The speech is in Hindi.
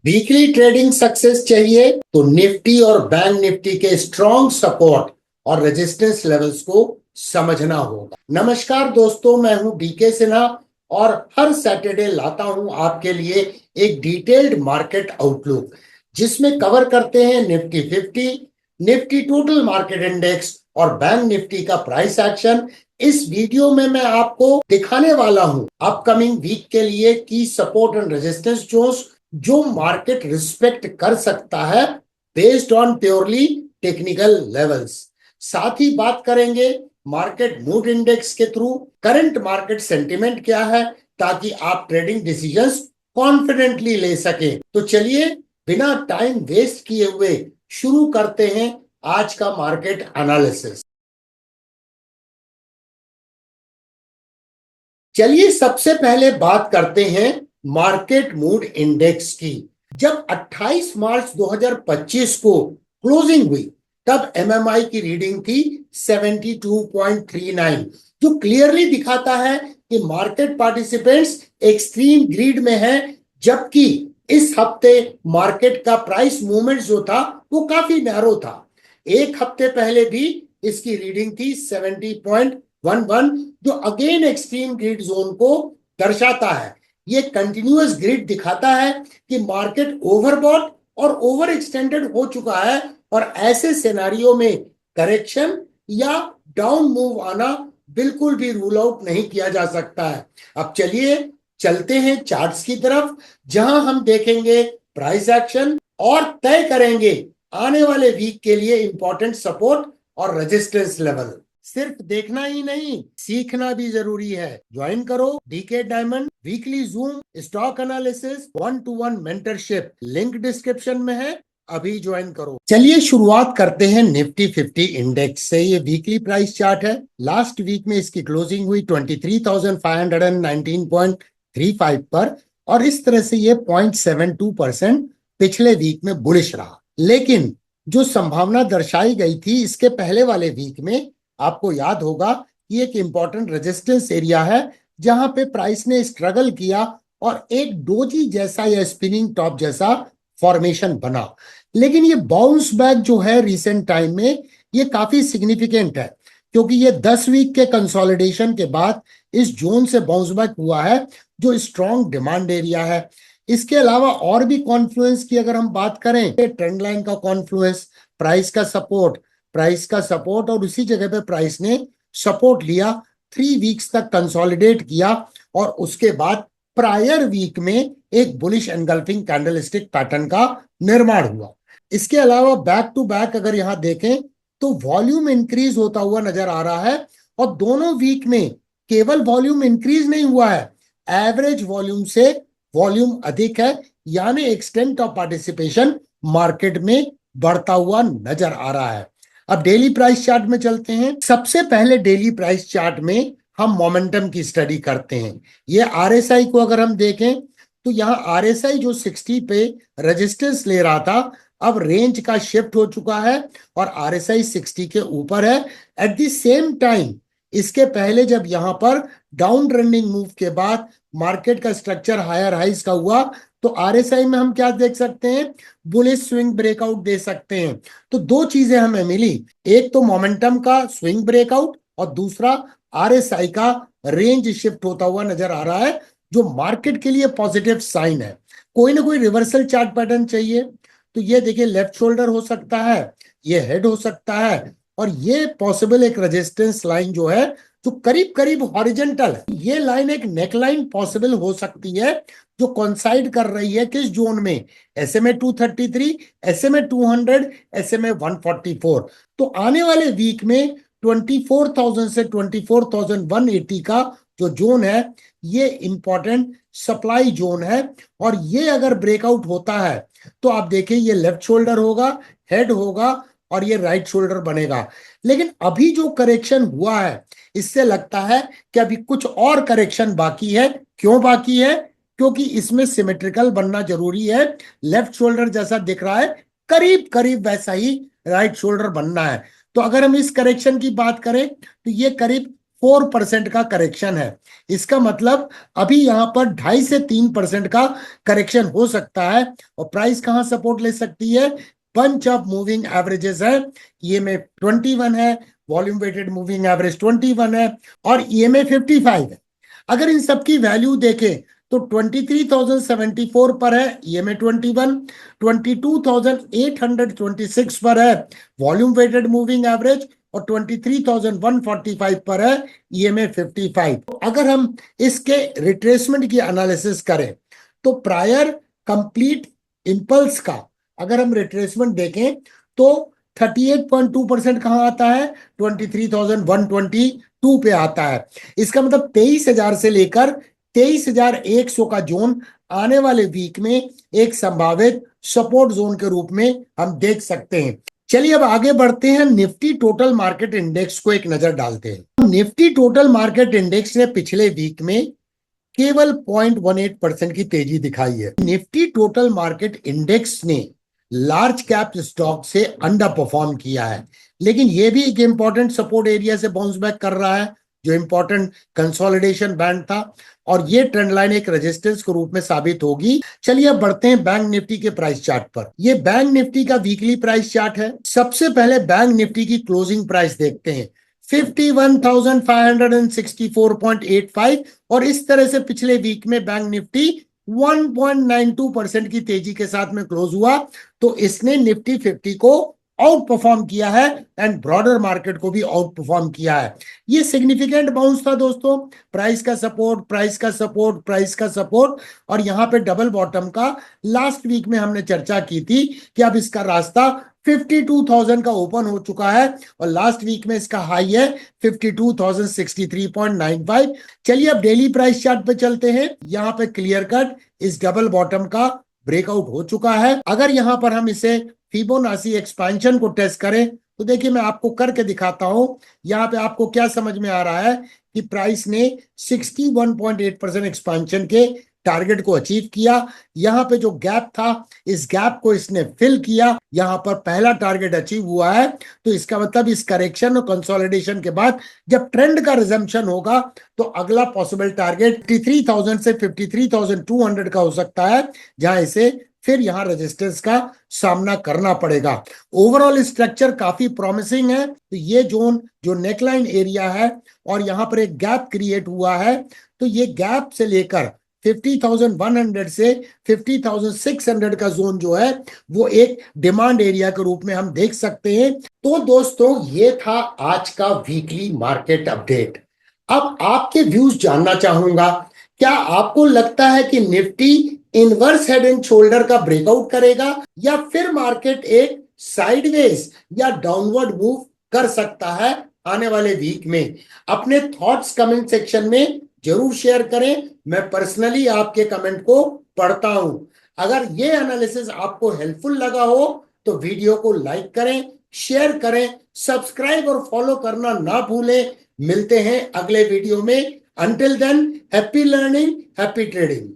वीकली ट्रेडिंग सक्सेस चाहिए तो निफ्टी और बैंक निफ्टी के स्ट्रॉन्ग सपोर्ट और रेजिस्टेंस लेवल्स को समझना होगा। नमस्कार दोस्तों, मैं हूं डीके सिन्हा और हर सैटरडे लाता हूं आपके लिए एक डिटेल्ड मार्केट आउटलुक जिसमें कवर करते हैं Nifty 50, Nifty total market index और बैंक निफ्टी का प्राइस एक्शन। इस वीडियो में मैं आपको दिखाने वाला हूं अपकमिंग वीक के लिए की सपोर्ट एंड रेजिस्टेंस जोन्स जो मार्केट रिस्पेक्ट कर सकता है based on purely technical levels. साथ ही बात करेंगे मार्केट मूड इंडेक्स के थ्रू करंट मार्केट सेंटिमेंट क्या है ताकि आप ट्रेडिंग डिसीजंस कॉन्फिडेंटली ले सकें। तो चलिए बिना टाइम वेस्ट किए हुए शुरू करते हैं आज का मार्केट एनालिसिस। चलिए सबसे पहले बात करते हैं मार्केट मूड इंडेक्स की। जब 28 मार्च 2025 को क्लोजिंग हुई तब एमएमआई की रीडिंग थी 72.39, जो क्लियरली दिखाता है कि मार्केट पार्टिसिपेंट्स एक्सट्रीम ग्रीड में है, जबकि इस हफ्ते मार्केट का प्राइस मूवमेंट जो था वो काफी नैरो था। एक हफ्ते पहले भी इसकी रीडिंग थी 70.11, जो अगेन एक्सट्रीम ग्रिड जोन को दर्शाता है। ये कंटिन्यूअस ग्रिड दिखाता है कि मार्केट ओवरबॉट और ओवर एक्सटेंडेड हो चुका है और ऐसे सिनेरियो में करेक्शन या डाउन मूव आना बिल्कुल भी रूल आउट नहीं किया जा सकता है। अब चलिए चलते हैं चार्ट्स की तरफ, जहां हम देखेंगे प्राइस एक्शन और तय करेंगे आने वाले वीक के लिए इंपॉर्टेंट सपोर्ट और रेजिस्टेंस लेवल। सिर्फ देखना ही नहीं, सीखना भी जरूरी है। ज्वाइन करो DK diamond weekly zoom stock analysis 1-to-1 mentorship, link description में है, अभी ज्वाइन करो। चलिए शुरुआत करते हैं निफ्टी 50 इंडेक्स से। ये वीकली प्राइस चार्ट है। लास्ट वीक में इसकी क्लोजिंग हुई 23,519.35 पर और इस तरह से ये 0.72% पिछले वीक में बुलिश रहा। लेकिन जो संभावना दर्शाई गई थी इसके पहले वाले वीक में, आपको याद होगा कि एक इंपॉर्टेंट रेजिस्टेंस एरिया है जहां पे प्राइस ने स्ट्रगल किया और एक डोजी जैसा या स्पिनिंग टॉप जैसा फॉर्मेशन बना। लेकिन ये बाउंस बैक जो है रिसेंट टाइम में ये काफी सिग्निफिकेंट है, क्योंकि ये 10 वीक के कंसोलिडेशन के बाद इस जोन से बाउंस बैक हुआ है जो स्ट्रॉन्ग डिमांड एरिया है। इसके अलावा और भी कॉन्फ्लुएंस की अगर हम बात करें, ट्रेंड लाइन का कॉन्फ्लुएंस, प्राइस का सपोर्ट और उसी जगह पे प्राइस ने सपोर्ट लिया, 3 वीक्स तक कंसोलिडेट किया और उसके बाद प्रायर वीक में एक बुलिश एनगल्फिंग कैंडलस्टिक पैटर्न का निर्माण हुआ। इसके अलावा बैक टू बैक अगर यहां देखें तो वॉल्यूम इंक्रीज होता हुआ नजर आ रहा है और दोनों वीक में केवल वॉल्यूम इंक्रीज नहीं हुआ है, एवरेज वॉल्यूम से वॉल्यूम अधिक है, यानी एक्सटेंट ऑफ पार्टिसिपेशन मार्केट में बढ़ता हुआ नजर आ रहा है। अब डेली प्राइस चार्ट में चलते हैं। सबसे पहले डेली प्राइस चार्ट में हम मोमेंटम की स्टडी करते हैं। ये आरएसआई को अगर हम देखें तो यहाँ आरएसआई जो 60 पे रेजिस्टेंस ले रहा था, अब रेंज का शिफ्ट हो चुका है और आरएसआई 60 के ऊपर है। एट द सेम टाइम इसके पहले जब यहां पर डाउन ट्रेंडिंग मूव के बाद मार्केट का स्ट्रक्चर हायर हाइज का हुआ तो आरएसआई में हम क्या देख सकते हैं, बुलिश स्विंग ब्रेकआउट दे सकते हैं। तो दो चीजें हमें मिली, एक तो मोमेंटम का स्विंग ब्रेकआउट और दूसरा आरएसआई का रेंज शिफ्ट होता हुआ नजर आ रहा है, जो मार्केट के लिए पॉजिटिव साइन है। कोई ना कोई रिवर्सल चार्ट पैटर्न चाहिए, तो ये देखिए लेफ्ट शोल्डर हो सकता है, ये हेड हो सकता है और ये पॉसिबल एक रेजिस्टेंस लाइन जो है जो करीब करीब हॉरिजेंटल है। ये लाइन एक नेक लाइन पॉसिबल हो सकती है जो कॉन्साइड कर रही है किस जोन में, SMA 233, SMA 200, SMA 144। तो आने वाले वीक में 24,000 से 24,180 का जो जोन है ये इंपॉर्टेंट सप्लाई जोन है और ये अगर ब्रेकआउट होता है तो आप देखिए ये लेफ्ट शोल्डर होगा, हेड होगा और ये राइट शोल्डर बनेगा। लेकिन अभी जो करेक्शन हुआ है इससे लगता है कि अभी कुछ और करेक्शन बाकी है। क्यों बाकी है? क्योंकि इसमें सिमेट्रिकल बनना जरूरी है। लेफ्ट शोल्डर जैसा दिख रहा है करीब करीब वैसा ही राइट शोल्डर बनना है। तो अगर हम इस करेक्शन की बात करें तो ये करीब 4% का करेक्शन है। इसका मतलब अभी यहां पर 2.5 से 3% का करेक्शन हो सकता है। और प्राइस कहां सपोर्ट ले सकती है? बंच ऑफ मूविंग एवरेजेस है, ईएमए 21 है, वॉल्यूम वेटेड मूविंग एवरेज 21 है और ईएमए 55 है। अगर इन सब की वैल्यू देखें तो 23,074 पर है ईएमए 21, 22,826 पर है वॉल्यूम वेटेड मूविंग एवरेज और 23,145 पर है ईएमए 55। अगर हम इसके रिट्रेसमेंट की एनालिसिस करें तो प्रायर कंप्लीट इंपल्स का अगर हम रिट्रेसमेंट देखें तो 38.2% कहां आता है? 23,122 पे आता है। इसका मतलब 23,000 से लेकर 23,100 का जोन आने वाले वीक में एक संभावित सपोर्ट जोन के रूप में हम देख सकते हैं। चलिए अब आगे बढ़ते हैं, निफ्टी टोटल मार्केट इंडेक्स को एक नजर डालते हैं। निफ्टी टोटल मार्केट इंडेक्स ने पिछले वीक में केवल 0.18% की तेजी दिखाई है। निफ्टी टोटल मार्केट इंडेक्स ने लार्ज कैप स्टॉक से अंडर परफॉर्म किया है, लेकिन यह भी एक इंपॉर्टेंट सपोर्ट एरिया से बाउंस बैक कर रहा है जो इंपॉर्टेंट कंसोलिडेशन बैंड था और ये ट्रेंड लाइन एक रेजिस्टेंस के रूप में साबित होगी। चलिए अब बढ़ते हैं बैंक निफ्टी के प्राइस चार्ट पर। ये बैंक निफ्टी का वीकली प्राइस चार्ट है। सबसे पहले बैंक निफ्टी की क्लोजिंग प्राइस देखते हैं, 51,564.85 और इस तरह से पिछले वीक में बैंक निफ्टी 1.92% की तेजी के साथ में क्लोज हुआ। तो इसने निफ्टी 50 को आउट परफॉर्म किया है एंड ब्रॉडर मार्केट को भी आउट परफॉर्म किया है। ये सिग्निफिकेंट बाउंस था दोस्तों, प्राइस का सपोर्ट, प्राइस का सपोर्ट, प्राइस का सपोर्ट और यहां पे डबल बॉटम का लास्ट वीक में हमने चर्चा की थी कि अब इसका रास्ता 52,000 का ओपन हो चुका है और लास्ट वीक में इसका हाई है 52,063.95। चलिए अब डेली प्राइस चार्ट पे चलते हैं। यहां पे क्लियर कट इस डबल बॉटम का ब्रेकआउट हो चुका है। अगर यहां पर हम इसे फिबोनाची एक्सपेंशन को टेस्ट करें तो देखिए मैं आपको करके दिखाता हूं। यहां पे आपको क्या समझ में आ रहा है कि प्राइस ने 61.8% एक्सपेंशन के टारगेट को अचीव किया। यहां पे जो गैप था इस गैप को इसने फिल किया, यहां पर पहला टारगेट अचीव हुआ है। तो इसका मतलब इस करेक्शन और कंसोलिडेशन के बाद जब ट्रेंड का रिजम्पशन होगा तो अगला पॉसिबल टारगेट 53,000 से 53,200 का हो सकता है, जहां इसे फिर यहां रेजिस्टेंस का सामना करना पड़ेगा। ओवरऑल स्ट्रक्चर काफी प्रॉमिसिंग है। तो ये जोन जो नेकलाइन एरिया है और यहां पर एक गैप क्रिएट हुआ है, तो ये गैप से लेकर 50,100 से 50,600 का जोन जो है वो एक डिमांड एरिया के रूप में हम देख सकते हैं। तो दोस्तों ये था आज का वीकली मार्केट अपडेट। अब आपके व्यूज जानना चाहूंगा, क्या आपको लगता है कि Nifty inverse head and shoulder का ब्रेकआउट करेगा या फिर मार्केट एक साइडवेज या डाउनवर्ड मूव कर सकता है आने वाले वीक में? अपने थॉट्स कमेंट सेक्शन में जरूर शेयर करें। मैं पर्सनली आपके कमेंट को पढ़ता हूं। अगर ये एनालिसिस आपको हेल्पफुल लगा हो तो वीडियो को लाइक करें, शेयर करें, सब्सक्राइब और फॉलो करना ना भूलें। मिलते हैं अगले वीडियो में। Until then, happy learning, happy trading.